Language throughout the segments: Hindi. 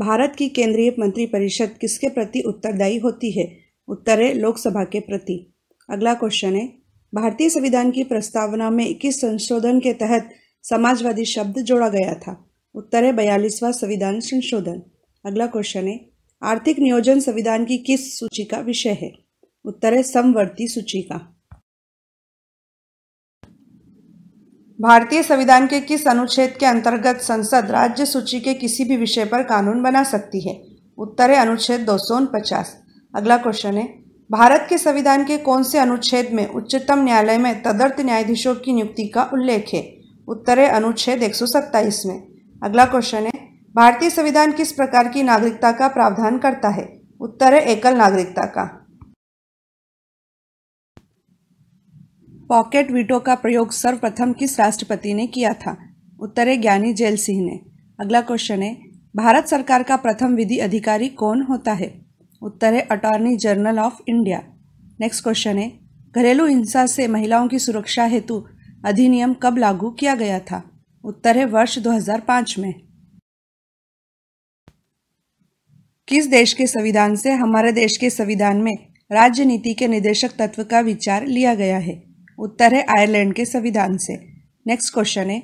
भारत की केंद्रीय मंत्रिपरिषद किसके प्रति उत्तरदायी होती है? उत्तर है लोकसभा के प्रति। अगला क्वेश्चन है, भारतीय संविधान की प्रस्तावना में किस संशोधन के तहत समाजवादी शब्द जोड़ा गया था? उत्तर है 42वां संविधान संशोधन। अगला क्वेश्चन है, आर्थिक नियोजन संविधान की किस सूची का विषय है? उत्तर है समवर्ती सूची का। भारतीय संविधान के किस अनुच्छेद के अंतर्गत संसद राज्य सूची के किसी भी विषय पर कानून बना सकती है? उत्तर है अनुच्छेद 249। अगला क्वेश्चन है, भारत के संविधान के कौन से अनुच्छेद में उच्चतम न्यायालय में तदर्थ न्यायाधीशों की नियुक्ति का उल्लेख है? उत्तर है अनुच्छेद 127 में। अगला क्वेश्चन है, भारतीय संविधान किस प्रकार की नागरिकता का प्रावधान करता है? उत्तर है एकल नागरिकता का। पॉकेट वीटो का प्रयोग सर्वप्रथम किस राष्ट्रपति ने किया था? उत्तर है ज्ञानी जेल सिंह ने। अगला क्वेश्चन है, भारत सरकार का प्रथम विधि अधिकारी कौन होता है? उत्तर है attorney general of India. Next question है, घरेलू हिंसा से महिलाओं की सुरक्षा हेतु अधिनियम कब लागू किया गया था? उत्तर है वर्ष 2005 में। किस देश के संविधान से हमारे देश के संविधान में राज्य नीति के निर्देशक तत्व का विचार लिया गया है? उत्तर है आयरलैंड के संविधान से। नेक्स्ट क्वेश्चन है,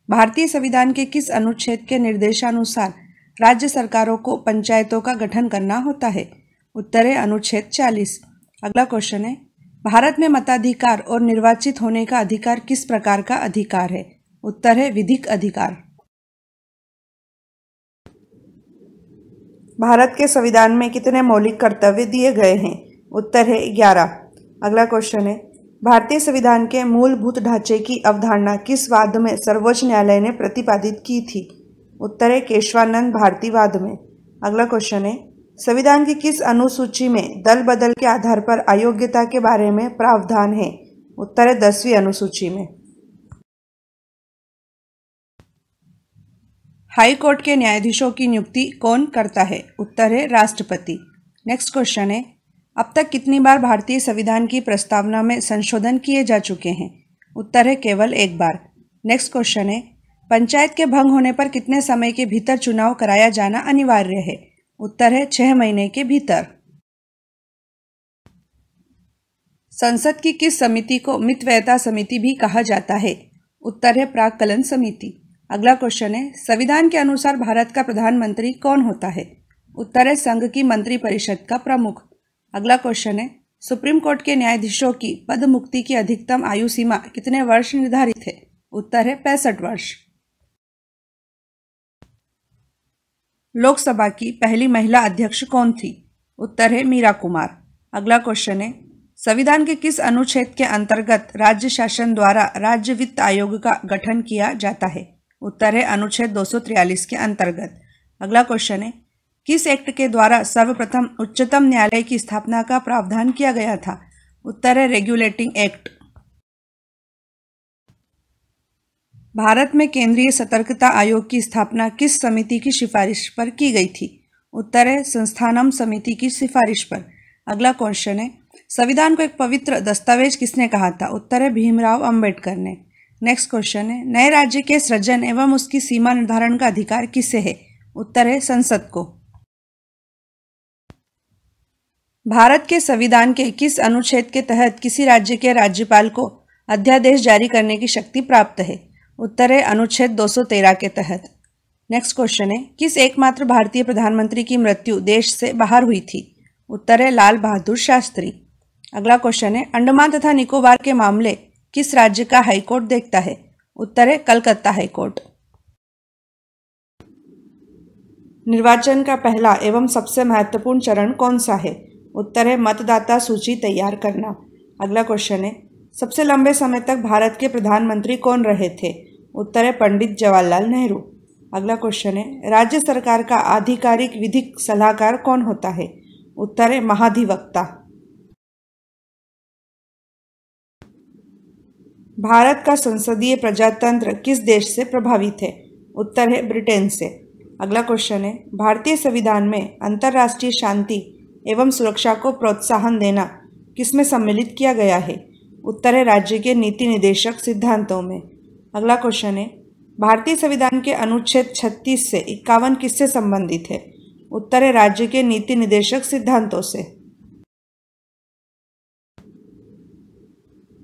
भारतीय संविधान के किस अनुच्छेद के निर्देशानुसार राज्य सरकारों को पंचायतों का गठन करना होता है? उत्तर है अनुच्छेद 40। अगला क्वेश्चन है, भारत में मताधिकार और निर्वाचित होने का अधिकार किस प्रकार का अधिकार है? उत्तर है विधिक अधिकार। भारत के संविधान में कितने मौलिक कर्तव्य दिए गए हैं? उत्तर है 11। अगला क्वेश्चन है, भारतीय संविधान के मूलभूत ढांचे की अवधारणा किस वाद में सर्वोच्च न्यायालय ने प्रतिपादित की थी? उत्तर है केशवानंद भारतीवाद में। अगला क्वेश्चन है, संविधान की किस अनुसूची में दल बदल के आधार पर अयोग्यता के बारे में प्रावधान है? उत्तर है 10वीं अनुसूची में। हाई कोर्ट के न्यायाधीशों की नियुक्ति कौन करता है? उत्तर है राष्ट्रपति। नेक्स्ट क्वेश्चन है, अब तक कितनी बार भारतीय संविधान की प्रस्तावना में संशोधन किए जा चुके हैं? उत्तर है केवल एक बार। नेक्स्ट क्वेश्चन है, पंचायत के भंग होने पर कितने समय के भीतर चुनाव कराया जाना अनिवार्य है? उत्तर है 6 महीने के भीतर। संसद की किस समिति को मितव्ययता समिति भी कहा जाता है? उत्तर है प्राक्कलन समिति। अगला क्वेश्चन है, संविधान के अनुसार भारत का प्रधानमंत्री कौन होता है? उत्तर है संघ की मंत्रिपरिषद का प्रमुख। अगला क्वेश्चन है, सुप्रीम कोर्ट के न्यायाधीशों की पद मुक्ति की अधिकतम आयु सीमा कितने वर्ष निर्धारित है? उत्तर है 65 वर्ष। लोकसभा की पहली महिला अध्यक्ष कौन थी? उत्तर है मीरा कुमार। अगला क्वेश्चन है, संविधान के किस अनुच्छेद के अंतर्गत राज्य शासन द्वारा राज्य वित्त आयोग का गठन किया जाता है? उत्तर है अनुच्छेद 243 के अंतर्गत। अगला क्वेश्चन है, किस एक्ट के द्वारा सर्वप्रथम उच्चतम न्यायालय की स्थापना का प्रावधान किया गया था? उत्तर है रेगुलेटिंग एक्ट। भारत में केंद्रीय सतर्कता आयोग की स्थापना किस समिति की सिफारिश पर की गई थी? उत्तर है संस्थानम समिति की सिफारिश पर। अगला क्वेश्चन है, संविधान को एक पवित्र दस्तावेज किसने कहा था? उत्तर है भीमराव अंबेडकर ने। नेक्स्ट क्वेश्चन है, नए राज्य के सृजन एवं उसकी सीमा निर्धारण का अधिकार किसे है? उत्तर है संसद को। भारत के संविधान के किस अनुच्छेद के तहत किसी राज्य के राज्यपाल को अध्यादेश जारी करने की शक्ति प्राप्त है? उत्तर है अनुच्छेद 213 के तहत। नेक्स्ट क्वेश्चन है, किस एकमात्र भारतीय प्रधानमंत्री की मृत्यु देश से बाहर हुई थी? उत्तर है लाल बहादुर शास्त्री। अगला क्वेश्चन है, अंडमान तथा निकोबार के मामले किस राज्य का हाईकोर्ट देखता है? उत्तर है कलकत्ता हाईकोर्ट। निर्वाचन का पहला एवं सबसे महत्वपूर्ण चरण कौन सा है? उत्तर है मतदाता सूची तैयार करना। अगला क्वेश्चन है, सबसे लंबे समय तक भारत के प्रधानमंत्री कौन रहे थे? उत्तर है पंडित जवाहरलाल नेहरू। अगला क्वेश्चन है, राज्य सरकार का आधिकारिक विधिक सलाहकार कौन होता है? उत्तर है महाधिवक्ता। भारत का संसदीय प्रजातंत्र किस देश से प्रभावित है? उत्तर है ब्रिटेन से। अगला क्वेश्चन है, भारतीय संविधान में अंतर्राष्ट्रीय शांति एवं सुरक्षा को प्रोत्साहन देना किसमें सम्मिलित किया गया है? उत्तर है राज्य के नीति निदेशक सिद्धांतों में। अगला क्वेश्चन है, भारतीय संविधान के अनुच्छेद 36 से 51 किससे संबंधित है? उत्तर है राज्य के नीति निदेशक सिद्धांतों से।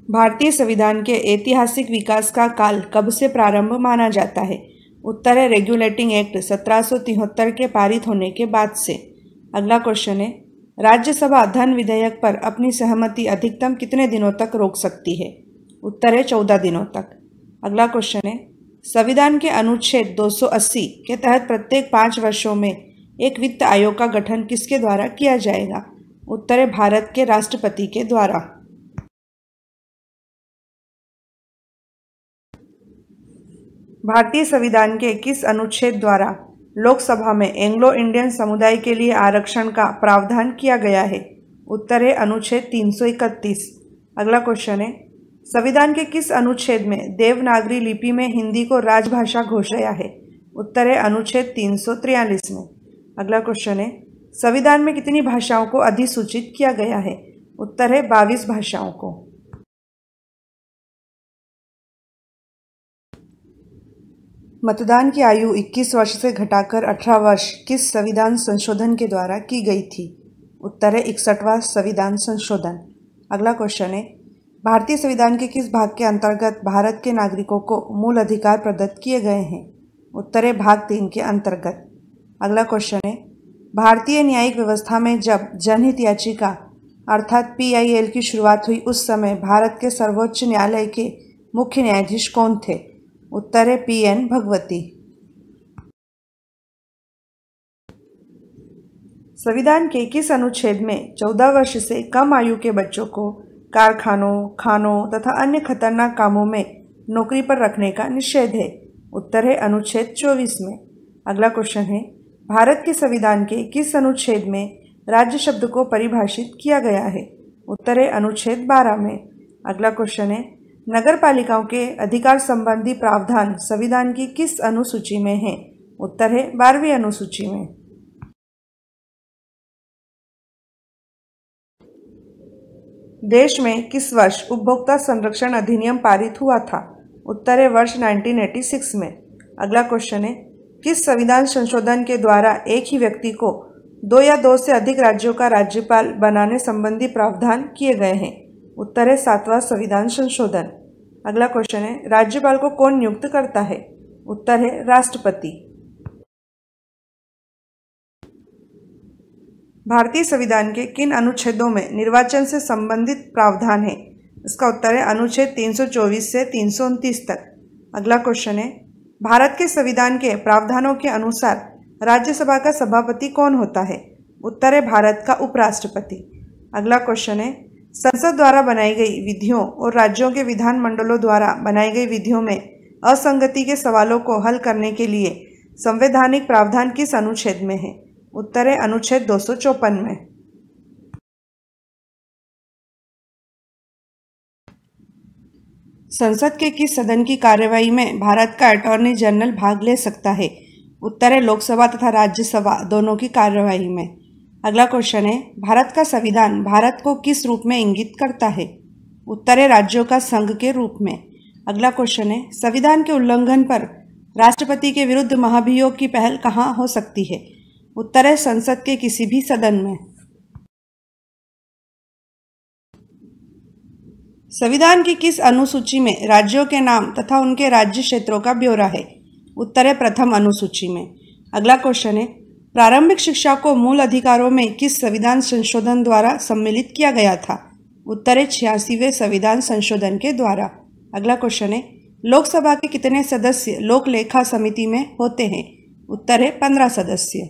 भारतीय संविधान के ऐतिहासिक विकास का काल कब से प्रारंभ माना जाता है? उत्तर है रेगुलेटिंग एक्ट 1773 के पारित होने के बाद से। अगला क्वेश्चन है, राज्यसभा धन विधेयक पर अपनी सहमति अधिकतम कितने दिनों तक रोक सकती है? उत्तर है 14 दिनों तक। अगला क्वेश्चन है, संविधान के अनुच्छेद 280 के तहत प्रत्येक 5 वर्षों में एक वित्त आयोग का गठन किसके द्वारा किया जाएगा? उत्तर है भारत के राष्ट्रपति के द्वारा। भारतीय संविधान के किस अनुच्छेद द्वारा लोकसभा में एंग्लो इंडियन समुदाय के लिए आरक्षण का प्रावधान किया गया है? उत्तर है अनुच्छेद 331। अगला क्वेश्चन है, संविधान के किस अनुच्छेद में देवनागरी लिपि में हिंदी को राजभाषा घोषित किया है? उत्तर है अनुच्छेद 343 में। अगला क्वेश्चन है, संविधान में कितनी भाषाओं को अधिसूचित किया गया है? उत्तर है 22 भाषाओं को। मतदान की आयु 21 वर्ष से घटाकर 18 वर्ष किस संविधान संशोधन के द्वारा की गई थी? उत्तर है 61वां संविधान संशोधन। अगला क्वेश्चन है, भारतीय संविधान के किस भाग के अंतर्गत भारत के नागरिकों को मूल अधिकार प्रदत्त किए गए हैं? उत्तर है भाग 3 के अंतर्गत। अगला क्वेश्चन है, भारतीय न्यायिक व्यवस्था में जब जनहित याचिका अर्थात PIL की शुरुआत हुई उस समय भारत के सर्वोच्च न्यायालय के मुख्य न्यायाधीश कौन थे? उत्तर है PN भगवती। संविधान के किस अनुच्छेद में 14 वर्ष से कम आयु के बच्चों को कारखानों, खानों तथा अन्य खतरनाक कामों में नौकरी पर रखने का निषेध है? उत्तर है अनुच्छेद 24 में। अगला क्वेश्चन है, भारत के संविधान के किस अनुच्छेद में राज्य शब्द को परिभाषित किया गया है? उत्तर है अनुच्छेद 12 में। अगला क्वेश्चन है, नगर पालिकाओं के अधिकार संबंधी प्रावधान संविधान की किस अनुसूची में है? उत्तर है 12वीं अनुसूची में। देश में किस वर्ष उपभोक्ता संरक्षण अधिनियम पारित हुआ था? उत्तर है वर्ष 1986 में। अगला क्वेश्चन है, किस संविधान संशोधन के द्वारा एक ही व्यक्ति को 2 या 2 से अधिक राज्यों का राज्यपाल बनाने संबंधी प्रावधान किए गए हैं? उत्तर है 7वां संविधान संशोधन। अगला क्वेश्चन है, राज्यपाल को कौन नियुक्त करता है? उत्तर है राष्ट्रपति। भारतीय संविधान के किन अनुच्छेदों में निर्वाचन से संबंधित प्रावधान है? इसका उत्तर है अनुच्छेद 324 से 329 तक। अगला क्वेश्चन है, भारत के संविधान के प्रावधानों के अनुसार राज्यसभा का सभापति कौन होता है? उत्तर है भारत का उपराष्ट्रपति। अगला क्वेश्चन है, संसद द्वारा बनाई गई विधियों और राज्यों के विधानमंडलों द्वारा बनाई गई विधियों में असंगति के सवालों को हल करने के लिए संवैधानिक प्रावधान किस अनुच्छेद में है? उत्तर है अनुच्छेद 254 में। संसद के किस सदन की कार्यवाही में भारत का अटॉर्नी जनरल भाग ले सकता है? उत्तर है लोकसभा तथा राज्यसभा दोनों की कार्यवाही में। अगला क्वेश्चन है, भारत का संविधान भारत को किस रूप में इंगित करता है? उत्तर है राज्यों का संघ के रूप में। अगला क्वेश्चन है, संविधान के उल्लंघन पर राष्ट्रपति के विरुद्ध महाभियोग की पहल कहाँ हो सकती है? उत्तर है संसद के किसी भी सदन में। संविधान की किस अनुसूची में राज्यों के नाम तथा उनके राज्य क्षेत्रों का ब्यौरा है? उत्तर है प्रथम अनुसूची में। अगला क्वेश्चन है, प्रारंभिक शिक्षा को मूल अधिकारों में किस संविधान संशोधन द्वारा सम्मिलित किया गया था? उत्तर है 86वें संविधान संशोधन के द्वारा। अगला क्वेश्चन है, लोकसभा के कितने सदस्य लोक लेखा समिति में होते हैं? उत्तर है 15 सदस्य।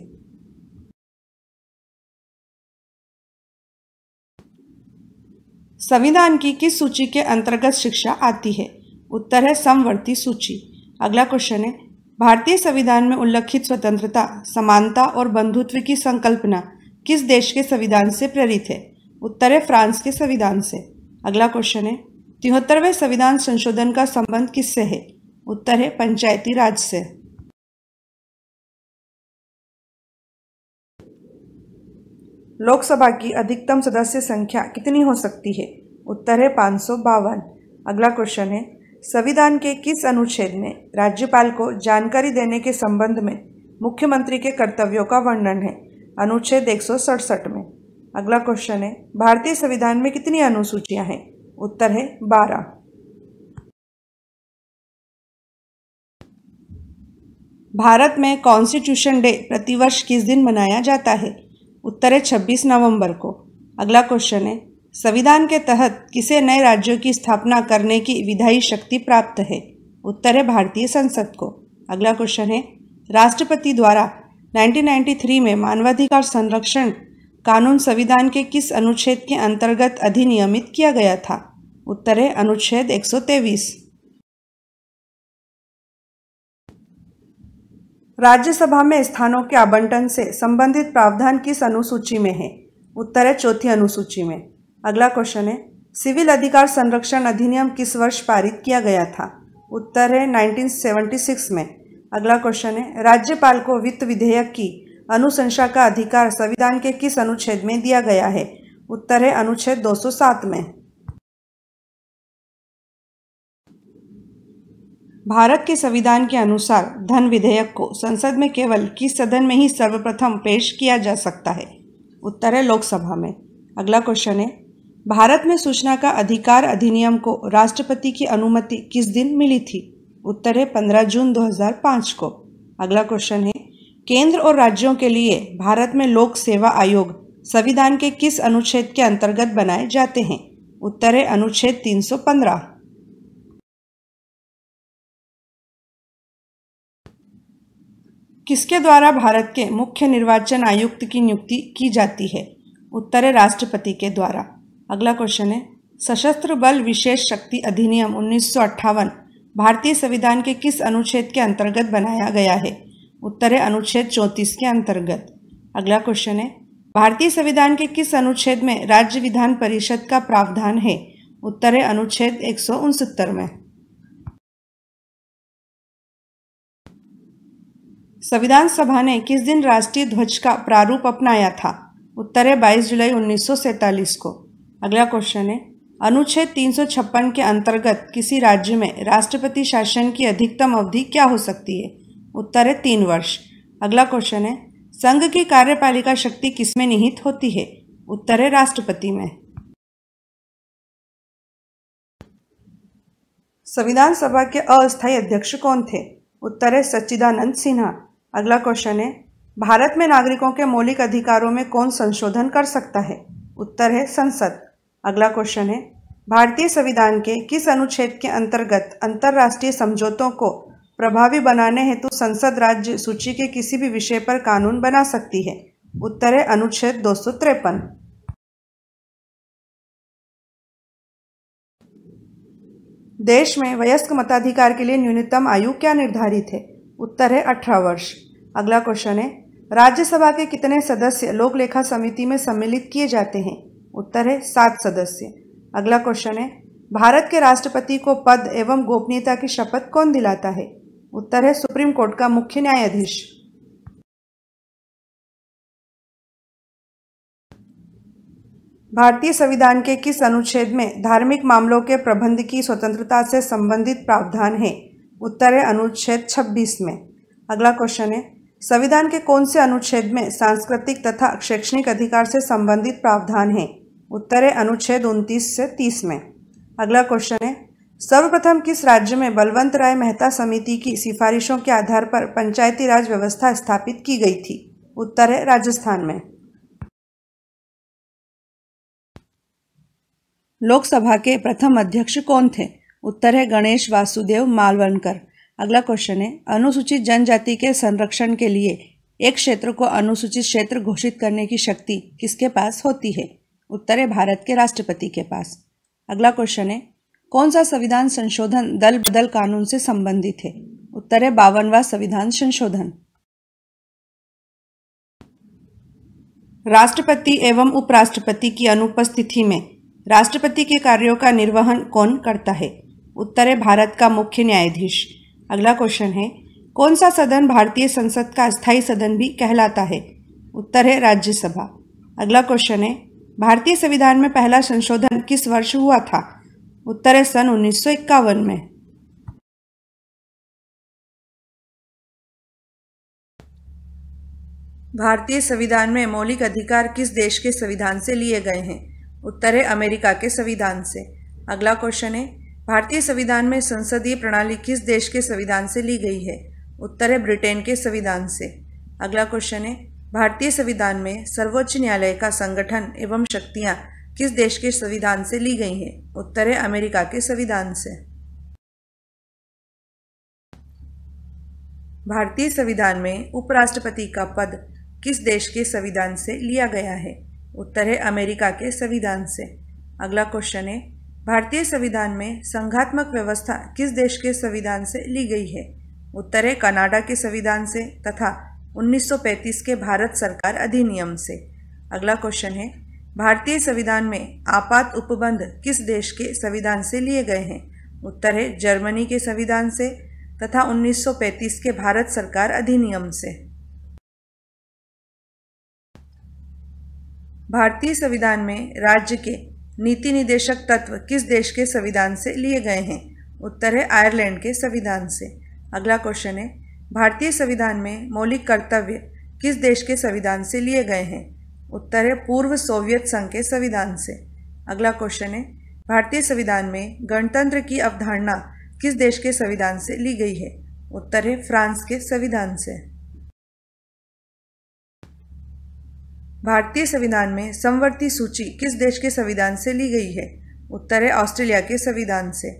संविधान की किस सूची के अंतर्गत शिक्षा आती है? उत्तर है समवर्ती सूची। अगला क्वेश्चन है, भारतीय संविधान में उल्लिखित स्वतंत्रता, समानता और बंधुत्व की संकल्पना किस देश के संविधान से प्रेरित है? उत्तर है फ्रांस के संविधान से। अगला क्वेश्चन है, 73वें संविधान संशोधन का संबंध किससे है? उत्तर है पंचायती राज से। लोकसभा की अधिकतम सदस्य संख्या कितनी हो सकती है? उत्तर है 552। अगला क्वेश्चन है, संविधान के किस अनुच्छेद में राज्यपाल को जानकारी देने के संबंध में मुख्यमंत्री के कर्तव्यों का वर्णन है? अनुच्छेद 167 में। अगला क्वेश्चन है, भारतीय संविधान में कितनी अनुसूचियां हैं? उत्तर है 12। भारत में कॉन्स्टिट्यूशन डे प्रतिवर्ष किस दिन मनाया जाता है? उत्तर है 26 नवंबर को। अगला क्वेश्चन है, संविधान के तहत किसे नए राज्यों की स्थापना करने की विधायी शक्ति प्राप्त है? उत्तर है भारतीय संसद को। अगला क्वेश्चन है, राष्ट्रपति द्वारा 1993 में मानवाधिकार संरक्षण कानून संविधान के किस अनुच्छेद के अंतर्गत अधिनियमित किया गया था? उत्तर है अनुच्छेद 123। राज्यसभा में स्थानों के आवंटन से संबंधित प्रावधान किस अनुसूची में है? उत्तर है चौथी अनुसूची में। अगला क्वेश्चन है, सिविल अधिकार संरक्षण अधिनियम किस वर्ष पारित किया गया था? उत्तर है 1976 में। अगला क्वेश्चन है, राज्यपाल को वित्त विधेयक की अनुशंसा का अधिकार संविधान के किस अनुच्छेद में दिया गया है? उत्तर है अनुच्छेद 207 में। भारत के संविधान के अनुसार धन विधेयक को संसद में केवल किस सदन में ही सर्वप्रथम पेश किया जा सकता है? उत्तर है लोकसभा में। अगला क्वेश्चन है, भारत में सूचना का अधिकार अधिनियम को राष्ट्रपति की अनुमति किस दिन मिली थी? उत्तर है 15 जून 2005 को। अगला क्वेश्चन है, केंद्र और राज्यों के लिए भारत में लोक सेवा आयोग संविधान के किस अनुच्छेद के अंतर्गत बनाए जाते हैं? उत्तर है अनुच्छेद 315। किसके द्वारा भारत के मुख्य निर्वाचन आयुक्त की नियुक्ति की जाती है? उत्तर है राष्ट्रपति के द्वारा। अगला क्वेश्चन है, सशस्त्र बल विशेष शक्ति अधिनियम 1958 भारतीय संविधान के किस अनुच्छेद के अंतर्गत बनाया गया है? उत्तर है अनुच्छेद 34 के अंतर्गत। अगला क्वेश्चन है, भारतीय संविधान के किस अनुच्छेद में राज्य विधान परिषद का प्रावधान है? उत्तर है अनुच्छेद 169 में। संविधान सभा ने किस दिन राष्ट्रीय ध्वज का प्रारूप अपनाया था? उत्तर है 22 जुलाई 1947 को। अगला क्वेश्चन है, अनुच्छेद 356 के अंतर्गत किसी राज्य में राष्ट्रपति शासन की अधिकतम अवधि क्या हो सकती है? उत्तर है 3 वर्ष। अगला क्वेश्चन है, संघ की कार्यपालिका शक्ति किसमें निहित होती है? उत्तर है राष्ट्रपति में। संविधान सभा के अस्थायी अध्यक्ष कौन थे? उत्तर है सच्चिदानंद सिन्हा। अगला क्वेश्चन है, भारत में नागरिकों के मौलिक अधिकारों में कौन संशोधन कर सकता है? उत्तर है संसद। अगला क्वेश्चन है, भारतीय संविधान के किस अनुच्छेद के अंतर्गत अंतर्राष्ट्रीय समझौतों को प्रभावी बनाने हेतु संसद राज्य सूची के किसी भी विषय पर कानून बना सकती है? उत्तर है अनुच्छेद 253। देश में वयस्क मताधिकार के लिए न्यूनतम आयु क्या निर्धारित है? उत्तर है 18 वर्ष। अगला क्वेश्चन है, राज्यसभा के कितने सदस्य लोक लेखा समिति में सम्मिलित किए जाते हैं? उत्तर है 7 सदस्य। अगला क्वेश्चन है, भारत के राष्ट्रपति को पद एवं गोपनीयता की शपथ कौन दिलाता है? उत्तर है सुप्रीम कोर्ट का मुख्य न्यायाधीश। भारतीय संविधान के किस अनुच्छेद में धार्मिक मामलों के प्रबंध की स्वतंत्रता से संबंधित प्रावधान है? उत्तर है अनुच्छेद 26 में। अगला क्वेश्चन है, संविधान के कौन से अनुच्छेद में सांस्कृतिक तथा शैक्षणिक अधिकार से संबंधित प्रावधान है? उत्तर है अनुच्छेद 29 से 30 में। अगला क्वेश्चन है, सर्वप्रथम किस राज्य में बलवंत राय मेहता समिति की सिफारिशों के आधार पर पंचायती राज व्यवस्था स्थापित की गई थी? उत्तर है राजस्थान में। लोकसभा के प्रथम अध्यक्ष कौन थे? उत्तर है गणेश वासुदेव मालवणकर। अगला क्वेश्चन है, अनुसूचित जनजाति के संरक्षण के लिए एक क्षेत्र को अनुसूचित क्षेत्र घोषित करने की शक्ति किसके पास होती है? उत्तर है भारत के राष्ट्रपति के पास। अगला क्वेश्चन है, कौन सा संविधान संशोधन दल बदल कानून से संबंधित है? उत्तर है 52वां संविधान संशोधन। राष्ट्रपति एवं उपराष्ट्रपति की अनुपस्थिति में राष्ट्रपति के कार्यों का निर्वहन कौन करता है? उत्तर है भारत का मुख्य न्यायाधीश। अगला क्वेश्चन है, कौन सा सदन भारतीय संसद का स्थायी सदन भी कहलाता है? उत्तर है राज्यसभा। अगला क्वेश्चन है, भारतीय संविधान में पहला संशोधन किस वर्ष हुआ था? उत्तर है सन 1951 में। भारतीय संविधान में मौलिक अधिकार किस देश के संविधान से लिए गए हैं? उत्तर है अमेरिका के संविधान से। अगला क्वेश्चन है, भारतीय संविधान में संसदीय प्रणाली किस देश के संविधान से ली गई है? उत्तर है ब्रिटेन के संविधान से। अगला क्वेश्चन है, भारतीय संविधान में सर्वोच्च न्यायालय का संगठन एवं शक्तियां किस देश के संविधान से ली गई हैं? उत्तर है अमेरिका के संविधान से। भारतीय संविधान में उपराष्ट्रपति का पद किस देश के संविधान से लिया गया है? उत्तर है अमेरिका के संविधान से। अगला क्वेश्चन है, भारतीय संविधान में संघात्मक व्यवस्था किस देश के संविधान से ली गई है? उत्तर है कनाडा के संविधान से तथा 1935 के भारत सरकार अधिनियम से। अगला क्वेश्चन है, भारतीय संविधान में आपात उपबंध किस देश के संविधान से लिए गए हैं? उत्तर है जर्मनी के संविधान से तथा 1935 के भारत सरकार अधिनियम से। भारतीय संविधान में राज्य के नीति निदेशक तत्व किस देश के संविधान से लिए गए हैं? उत्तर है आयरलैंड के संविधान से। अगला क्वेश्चन है, भारतीय संविधान में मौलिक कर्तव्य किस देश के संविधान से लिए गए हैं? उत्तर है पूर्व सोवियत संघ के संविधान से। अगला क्वेश्चन है, भारतीय संविधान में गणतंत्र की अवधारणा किस देश के संविधान से ली गई है? उत्तर है फ्रांस के संविधान से। भारतीय संविधान में समवर्ती सूची किस देश के संविधान से ली गई है? उत्तर है ऑस्ट्रेलिया के संविधान से।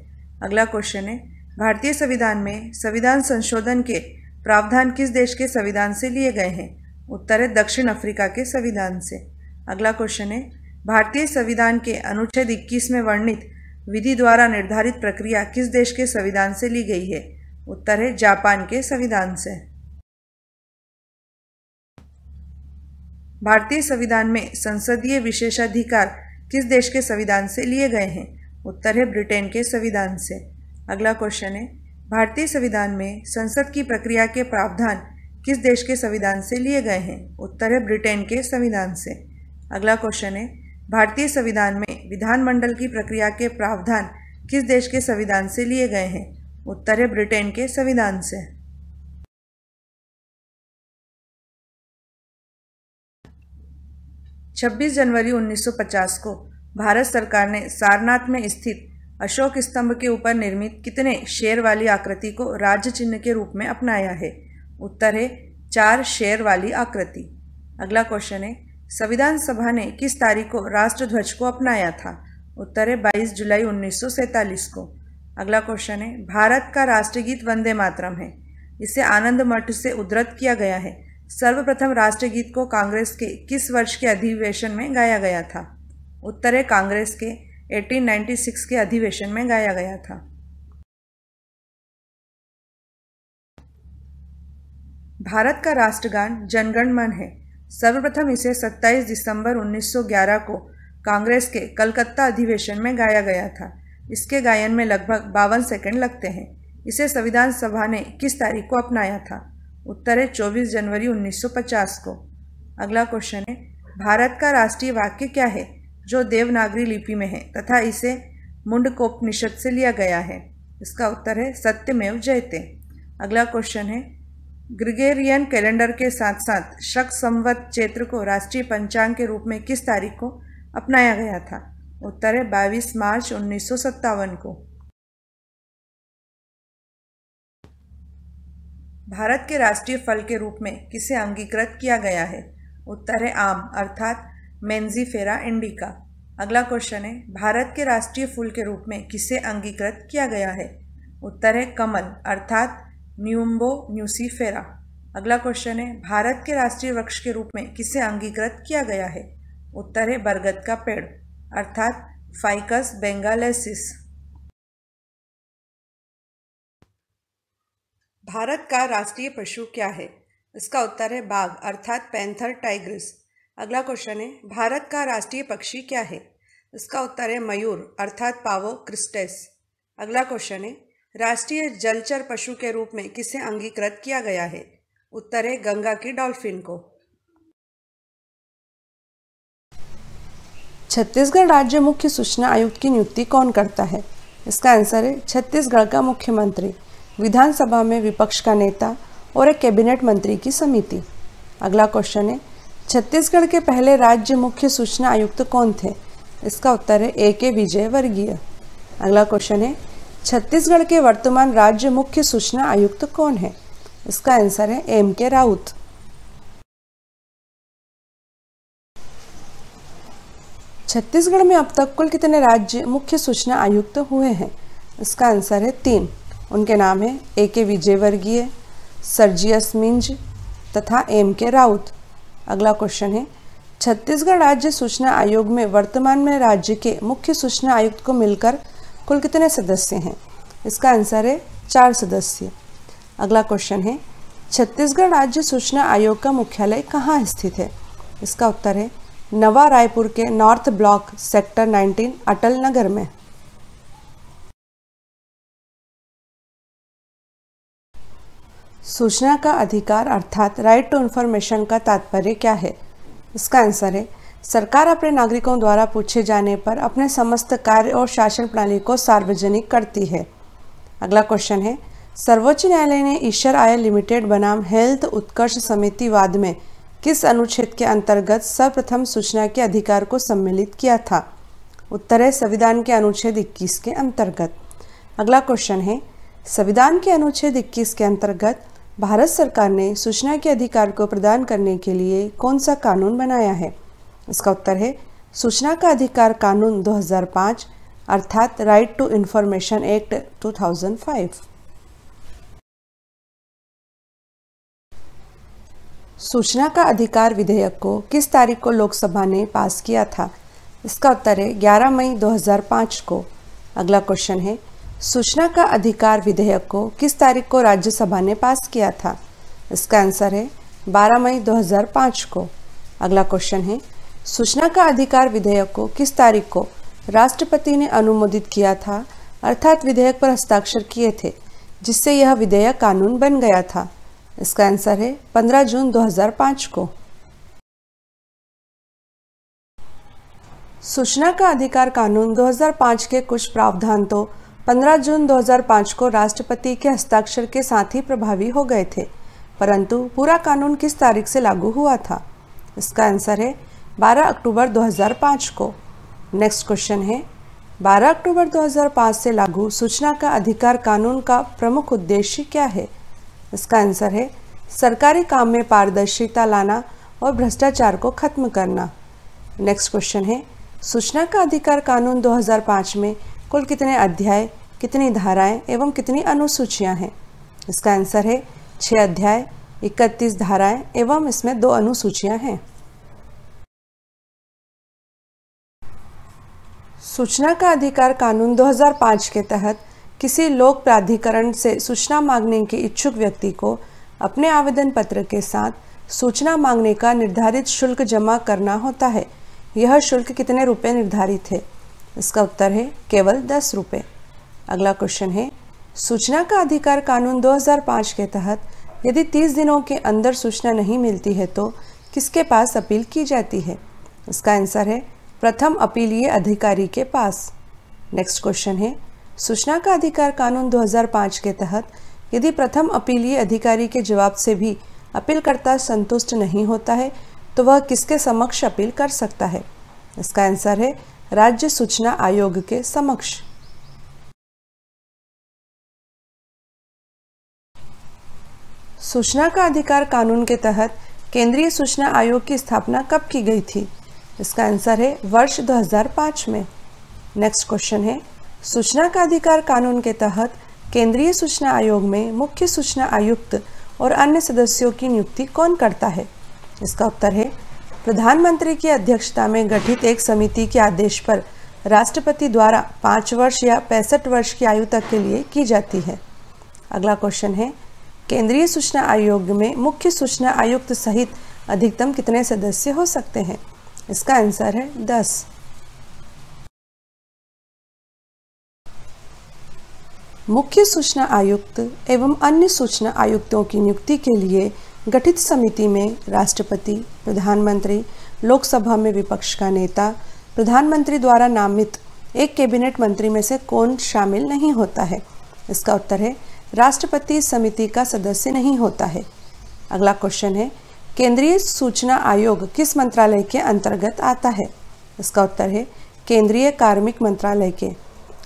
अगला क्वेश्चन है, भारतीय संविधान में संविधान संशोधन के प्रावधान किस देश के संविधान से लिए गए हैं? उत्तर है दक्षिण अफ्रीका के संविधान से। अगला क्वेश्चन है, भारतीय संविधान के अनुच्छेद 21 में वर्णित विधि द्वारा निर्धारित प्रक्रिया किस देश के संविधान से ली गई है? उत्तर है जापान के संविधान से। भारतीय संविधान में संसदीय विशेषाधिकार किस देश के संविधान से लिए गए हैं? उत्तर है ब्रिटेन के संविधान से। अगला क्वेश्चन है, भारतीय संविधान में संसद की प्रक्रिया के प्रावधान किस देश के संविधान से लिए गए हैं? उत्तर है ब्रिटेन के संविधान से। अगला क्वेश्चन है, भारतीय संविधान में विधानमंडल की प्रक्रिया के प्रावधान किस देश के संविधान से लिए गए हैं? उत्तर है ब्रिटेन के संविधान से। छब्बीस जनवरी 1950 को भारत सरकार ने सारनाथ में स्थित अशोक स्तंभ के ऊपर निर्मित कितने शेर वाली आकृति को राज्य चिन्ह के रूप में अपनाया है? उत्तर है 4 शेर वाली आकृति। अगला क्वेश्चन है, संविधान सभा ने किस तारीख को राष्ट्रध्वज को अपनाया था? उत्तर है 22 जुलाई 1947 को। अगला क्वेश्चन है, भारत का राष्ट्रगीत वंदे मातरम है। इसे आनंद मठ से उद्धृत किया गया है। सर्वप्रथम राष्ट्रगीत को कांग्रेस के किस वर्ष के अधिवेशन में गाया गया था? उत्तर है कांग्रेस के 1896 के अधिवेशन में गाया गया था। भारत का राष्ट्रगान जनगण मन है। सर्वप्रथम इसे 27 दिसंबर 1911 को कांग्रेस के कलकत्ता अधिवेशन में गाया गया था। इसके गायन में लगभग 52 सेकंड लगते हैं। इसे संविधान सभा ने किस तारीख को अपनाया था? उत्तर है 24 जनवरी 1950 को। अगला क्वेश्चन है, भारत का राष्ट्रीय वाक्य क्या है जो देवनागरी लिपि में है तथा इसे मुंडकोपनिषद से लिया गया है? इसका उत्तर है सत्यमेव जयते। अगला क्वेश्चन है, ग्रिगोरियन कैलेंडर के साथ साथ शक संवत चैत्र को राष्ट्रीय पंचांग के रूप में किस तारीख को अपनाया गया था? उत्तर है 22 मार्च 1957 को। भारत के राष्ट्रीय फल के रूप में किसे अंगीकृत किया गया है? उत्तर है आम अर्थात मेंजीफेरा इंडिका। अगला क्वेश्चन है, भारत के राष्ट्रीय फूल के रूप में किसे अंगीकृत किया गया है? उत्तर है कमल अर्थात न्यूम्बो न्यूसीफेरा। अगला क्वेश्चन है, भारत के राष्ट्रीय वृक्ष के रूप में किसे अंगीकृत किया गया है? उत्तर है बरगद का पेड़ अर्थात फाइकस बेंगालेसिस। भारत का राष्ट्रीय पशु क्या है? इसका उत्तर है बाघ अर्थात पैंथर टाइग्रिस। अगला क्वेश्चन है, भारत का राष्ट्रीय पक्षी क्या है? इसका उत्तर है मयूर अर्थात पावो क्रिस्टेस। अगला क्वेश्चन है, राष्ट्रीय जलचर पशु के रूप में किसे अंगीकृत किया गया है? उत्तर है गंगा की डॉल्फिन को। छत्तीसगढ़ राज्य मुख्य सूचना आयुक्त की नियुक्ति कौन करता है? इसका आंसर है छत्तीसगढ़ का मुख्यमंत्री, विधानसभा में विपक्ष का नेता और एक कैबिनेट मंत्री की समिति। अगला क्वेश्चन है, छत्तीसगढ़ के पहले राज्य मुख्य सूचना आयुक्त कौन थे? इसका उत्तर है A.K. विजयवर्गीय। अगला क्वेश्चन है, छत्तीसगढ़ के वर्तमान राज्य मुख्य सूचना आयुक्त कौन है? इसका आंसर है M.K. राउत। छत्तीसगढ़ में अब तक कुल कितने राज्य मुख्य सूचना आयुक्त हुए हैं? इसका आंसर है 3। उनके नाम है A.K. विजयवर्गीय, सर्जियस मिंज तथा M.K. राउत। अगला क्वेश्चन है, छत्तीसगढ़ राज्य सूचना आयोग में वर्तमान में राज्य के मुख्य सूचना आयुक्त को मिलकर कुल कितने सदस्य हैं? इसका आंसर है 4 सदस्य। अगला क्वेश्चन है, छत्तीसगढ़ राज्य सूचना आयोग का मुख्यालय कहाँ स्थित है? इसका उत्तर है नवा रायपुर के north block sector 19 Atal Nagar में। सूचना का अधिकार अर्थात राइट टू इन्फॉर्मेशन का तात्पर्य क्या है? इसका आंसर है सरकार अपने नागरिकों द्वारा पूछे जाने पर अपने समस्त कार्य और शासन प्रणाली को सार्वजनिक करती है। अगला क्वेश्चन है, सर्वोच्च न्यायालय ने ईश्वर आयल लिमिटेड बनाम हेल्थ उत्कर्ष समिति वाद में किस अनुच्छेद के अंतर्गत सर्वप्रथम सूचना के अधिकार को सम्मिलित किया था? उत्तर है संविधान के अनुच्छेद 21 के अंतर्गत। अगला क्वेश्चन है, संविधान के अनुच्छेद 21 के अंतर्गत भारत सरकार ने सूचना के अधिकार को प्रदान करने के लिए कौन सा कानून बनाया है? इसका उत्तर है सूचना का अधिकार कानून 2005 अर्थात राइट टू इंफॉर्मेशन एक्ट 2005। सूचना का अधिकार विधेयक को किस तारीख को लोकसभा ने पास किया था? इसका उत्तर है 11 मई 2005 को। अगला क्वेश्चन है, सूचना का अधिकार विधेयक को किस तारीख को राज्यसभा ने पास किया था? इसका आंसर है 12 मई 2005 को। अगला क्वेश्चन है, सूचना का अधिकार विधेयक को किस तारीख को राष्ट्रपति ने अनुमोदित किया था अर्थात विधेयक पर हस्ताक्षर किए थे जिससे यह विधेयक कानून बन गया था? इसका आंसर है 15 जून 2005 को। सूचना का अधिकार कानून 2005 के कुछ प्रावधान तो 15 जून 2005 को राष्ट्रपति के हस्ताक्षर के साथ ही प्रभावी हो गए थे, परंतु पूरा कानून किस तारीख से लागू हुआ था? इसका आंसर है 12 अक्टूबर 2005 को। नेक्स्ट क्वेश्चन है, 12 अक्टूबर 2005 से लागू सूचना का अधिकार कानून का प्रमुख उद्देश्य क्या है? इसका आंसर है सरकारी काम में पारदर्शिता लाना और भ्रष्टाचार को खत्म करना। नेक्स्ट क्वेश्चन है, सूचना का अधिकार कानून 2005 में कुल कितने अध्याय, कितनी धाराएं एवं कितनी अनुसूचियां हैं? इसका आंसर है 6 अध्याय, 31 धाराएं एवं इसमें 2 अनुसूचियां हैं। सूचना का अधिकार कानून 2005 के तहत किसी लोक प्राधिकरण से सूचना मांगने के इच्छुक व्यक्ति को अपने आवेदन पत्र के साथ सूचना मांगने का निर्धारित शुल्क जमा करना होता है। यह शुल्क कितने रुपए निर्धारित है? इसका उत्तर है केवल 10 रुपये। अगला क्वेश्चन है, सूचना का अधिकार कानून 2005 के तहत यदि 30 दिनों के अंदर सूचना नहीं मिलती है तो किसके पास अपील की जाती है? इसका आंसर है प्रथम अपीलीय अधिकारी के पास। नेक्स्ट क्वेश्चन है, सूचना का अधिकार कानून 2005 के तहत यदि प्रथम अपीलीय अधिकारी के जवाब से भी अपीलकर्ता संतुष्ट नहीं होता है तो वह किसके समक्ष अपील कर सकता है? इसका आंसर है राज्य सूचना आयोग के समक्ष। सूचना का अधिकार कानून के तहत केंद्रीय सूचना आयोग की स्थापना कब की गई थी? इसका आंसर है वर्ष 2005 में। नेक्स्ट क्वेश्चन है, सूचना का अधिकार कानून के तहत केंद्रीय सूचना आयोग में मुख्य सूचना आयुक्त और अन्य सदस्यों की नियुक्ति कौन करता है? इसका उत्तर है प्रधानमंत्री की अध्यक्षता में गठित एक समिति के आदेश पर राष्ट्रपति द्वारा 5 वर्ष या 65 वर्ष की आयु तक के लिए की जाती है। अगला क्वेश्चन है, केंद्रीय सूचना आयोग में मुख्य सूचना आयुक्त सहित अधिकतम कितने सदस्य हो सकते हैं? इसका आंसर है 10। मुख्य सूचना आयुक्त एवं अन्य सूचना आयुक्तों की नियुक्ति के लिए गठित समिति में राष्ट्रपति, प्रधानमंत्री, लोकसभा में विपक्ष का नेता, प्रधानमंत्री द्वारा नामित एक कैबिनेट मंत्री में से कौन शामिल नहीं होता है? इसका उत्तर है राष्ट्रपति समिति का सदस्य नहीं होता है। अगला क्वेश्चन है, केंद्रीय सूचना आयोग किस मंत्रालय के अंतर्गत आता है? इसका उत्तर है केंद्रीय कार्मिक मंत्रालय के।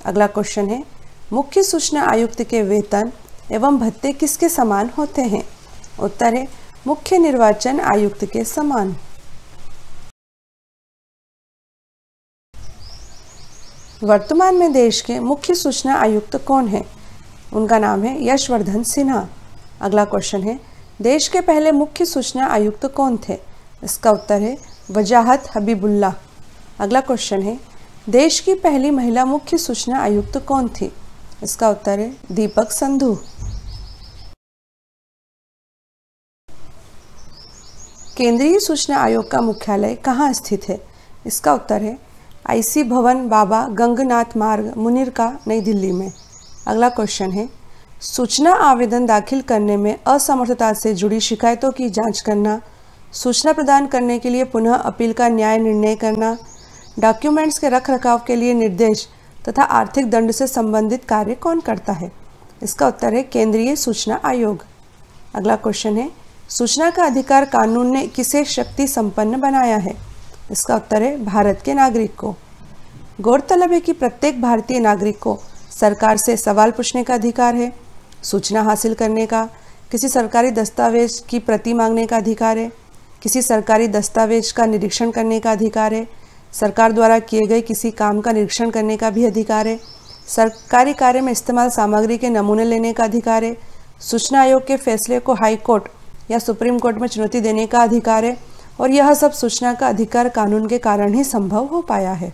अगला क्वेश्चन है, मुख्य सूचना आयुक्त के वेतन एवं भत्ते किसके समान होते हैं? उत्तर है मुख्य निर्वाचन आयुक्त के समान। वर्तमान में देश के मुख्य सूचना आयुक्त कौन है? उनका नाम है यशवर्धन सिन्हा। अगला क्वेश्चन है, देश के पहले मुख्य सूचना आयुक्त कौन थे? इसका उत्तर है वजाहत हबीबुल्लाह। अगला क्वेश्चन है, देश की पहली महिला मुख्य सूचना आयुक्त कौन थी? इसका उत्तर है दीपक संधू। केंद्रीय सूचना आयोग का मुख्यालय कहाँ स्थित है? इसका उत्तर है IC भवन, बाबा गंगनाथ मार्ग, मुनीरका, नई दिल्ली में। अगला क्वेश्चन है, सूचना आवेदन दाखिल करने में असमर्थता से जुड़ी शिकायतों की जांच करना, सूचना प्रदान करने के लिए पुनः अपील का न्याय निर्णय करना, डॉक्यूमेंट्स के रखरखाव के लिए निर्देश तथा आर्थिक दंड से संबंधित कार्य कौन करता है? इसका उत्तर है केंद्रीय सूचना आयोग। अगला क्वेश्चन है, सूचना का अधिकार कानून ने किसे शक्ति संपन्न बनाया है? इसका उत्तर है भारत के नागरिक को। गौरतलब है कि प्रत्येक भारतीय नागरिक को सरकार से सवाल पूछने का अधिकार है, सूचना हासिल करने का, किसी सरकारी दस्तावेज की प्रति मांगने का अधिकार है, किसी सरकारी दस्तावेज का निरीक्षण करने का अधिकार है, सरकार द्वारा किए गए किसी काम का निरीक्षण करने का भी अधिकार है, सरकारी कार्य में इस्तेमाल सामग्री के नमूने लेने का अधिकार है, सूचना आयोग के फैसले को हाई कोर्ट या सुप्रीम कोर्ट में चुनौती देने का अधिकार है, और यह सब सूचना का अधिकार कानून के कारण ही संभव हो पाया है।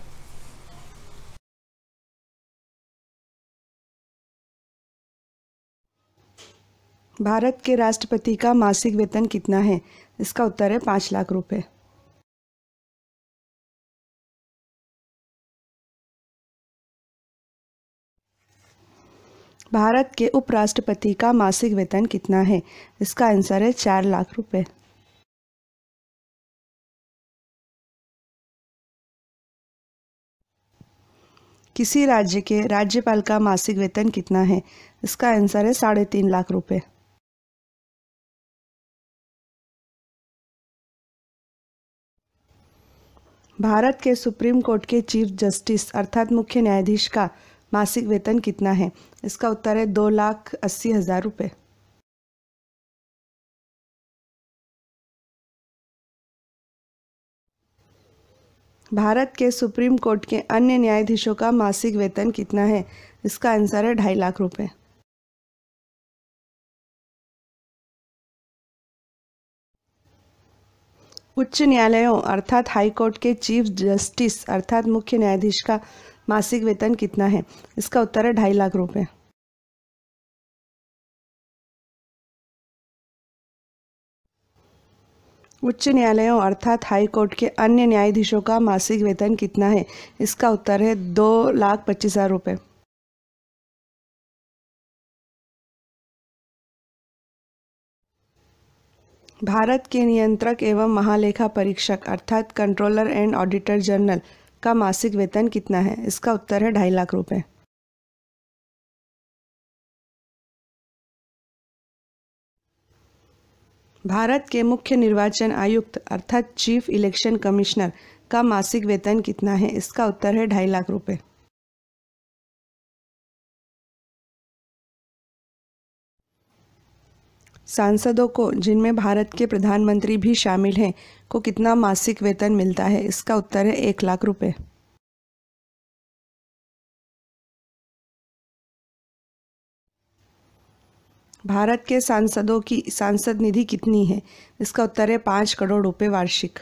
भारत के राष्ट्रपति का मासिक वेतन कितना है? इसका उत्तर है 5 लाख रुपए। भारत के उपराष्ट्रपति का मासिक वेतन कितना है? इसका आंसर है 4 लाख रुपए। किसी राज्य के राज्यपाल का मासिक वेतन कितना है? इसका आंसर है 3.5 लाख रुपए। भारत के सुप्रीम कोर्ट के चीफ जस्टिस अर्थात मुख्य न्यायाधीश का मासिक वेतन कितना है? इसका उत्तर है 2,80,000 रुपये। भारत के सुप्रीम कोर्ट के अन्य न्यायाधीशों का मासिक वेतन कितना है? इसका आंसर है 2.5 लाख रुपए। उच्च न्यायालयों अर्थात हाई कोर्ट के चीफ जस्टिस अर्थात मुख्य न्यायाधीश का मासिक वेतन कितना है? इसका उत्तर है 2.5 लाख रुपए। उच्च न्यायालयों अर्थात हाई कोर्ट के अन्य न्यायाधीशों का मासिक वेतन कितना है? इसका उत्तर है 2,25,000 रुपये। भारत के नियंत्रक एवं महालेखा परीक्षक अर्थात कंट्रोलर एंड ऑडिटर जनरल का मासिक वेतन कितना है? इसका उत्तर है 2.5 लाख रुपए। भारत के मुख्य निर्वाचन आयुक्त अर्थात चीफ इलेक्शन कमिश्नर का मासिक वेतन कितना है? इसका उत्तर है 2.5 लाख रुपए। सांसदों को, जिनमें भारत के प्रधानमंत्री भी शामिल हैं, को कितना मासिक वेतन मिलता है? इसका उत्तर है 1 लाख रुपए। भारत के सांसदों की सांसद निधि कितनी है? इसका उत्तर है 5 करोड़ रुपए वार्षिक।